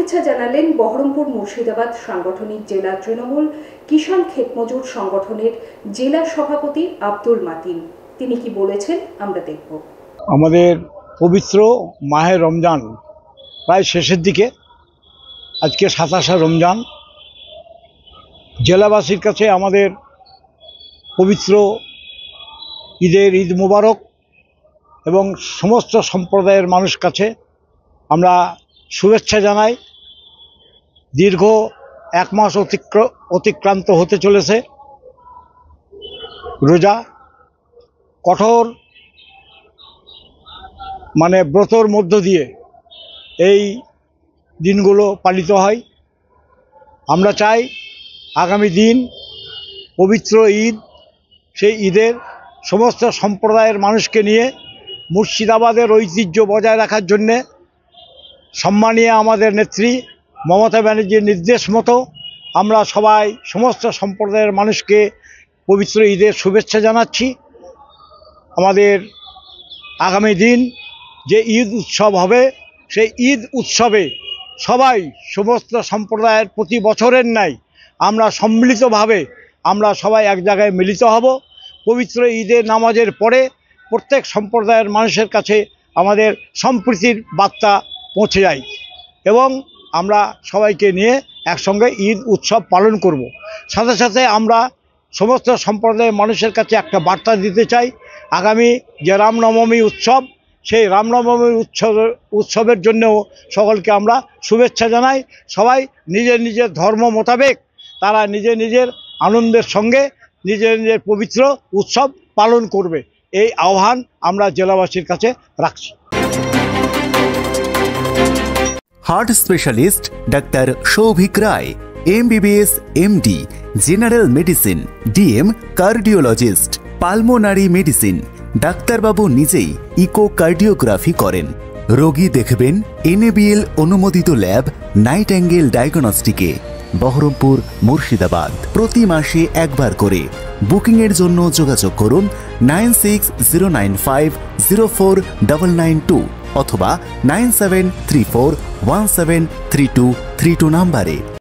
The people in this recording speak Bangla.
শুভেচ্ছা জানালেন বহরমপুর মুর্শিদাবাদ সাংগঠনিক জেলা তৃণমূল কিষাণ ক্ষেতমজুর সংগঠনের জেলা সভাপতি আব্দুল মাতিন। তিনি কি বলেছেন আমরা দেখব। আমাদের পবিত্র মাহে রমজান প্রায় শেষের দিকে, আজকে 27শে রমজান। জেলাবাসীর কাছে আমাদের পবিত্র ঈদ মুবারক এবং সমস্ত সম্প্রদায়ের মানুষ কাছে আমরা শুভেচ্ছা জানাই। দীর্ঘ 1 মাস অতিক্রান্ত হতে চলেছে রোজা, কঠোর ব্রতর মধ্য দিয়ে এই দিনগুলো পালিত হয়। আমরা চাই আগামী দিন পবিত্র ঈদ, সেই ঈদের সমস্ত সম্প্রদায়ের মানুষকে নিয়ে মুর্শিদাবাদের ঐতিহ্য বজায় রাখার জন্যে সম্মানীয় আমাদের নেত্রী মমতা ব্যানার্জির নির্দেশ মতো আমরা সবাই সমস্ত সম্প্রদায়ের মানুষকে পবিত্র ঈদের শুভেচ্ছা জানাচ্ছি। আমাদের আগামী দিন যে ঈদ উৎসব হবে, সেই ঈদ উৎসবে সবাই সমস্ত সম্প্রদায়ের প্রতি বছরের ন্যায় আমরা সম্মিলিতভাবে আমরা সবাই এক জায়গায় মিলিত হব। পবিত্র ঈদের নামাজের পরে প্রত্যেক সম্প্রদায়ের মানুষের কাছে আমাদের সম্প্রীতির বার্তা পৌঁছে যায় এবং আমরা সবাইকে নিয়ে একসঙ্গে ঈদ উৎসব পালন করব। সাথে সাথে আমরা সমস্ত সম্প্রদায়ের মানুষের কাছে একটা বার্তা দিতে চাই, আগামী যে রামনবমী উৎসব, সেই রামনবমী উৎসবের জন্যও সকলকে আমরা শুভেচ্ছা জানাই। সবাই নিজের নিজের ধর্ম মোতাবেক তারা নিজের নিজের আনন্দের সঙ্গে নিজের নিজের পবিত্র উৎসব পালন করবে, এই আহ্বান আমরা জেলাবাসীর কাছে রাখছি। হার্ট স্পেশালিস্ট ডাক্তার সৌভিক রায়, MBBS MD, general medicine, DM, cardiologist, pulmonary medicine. ডাক্তারবাবু নিজেই ইকোকার্ডিওগ্রাফি করেন। রোগী দেখবেন NABL অনুমোদিত ল্যাব নাইটেঙ্গেল ডায়াগনস্টিকে। বহরমপুর মুর্শিদাবাদ, প্রতি মাসে একবার করে। বুকিংয়ের জন্য যোগাযোগ করুন 9609504992 অথবা 9734173232 নম্বরে।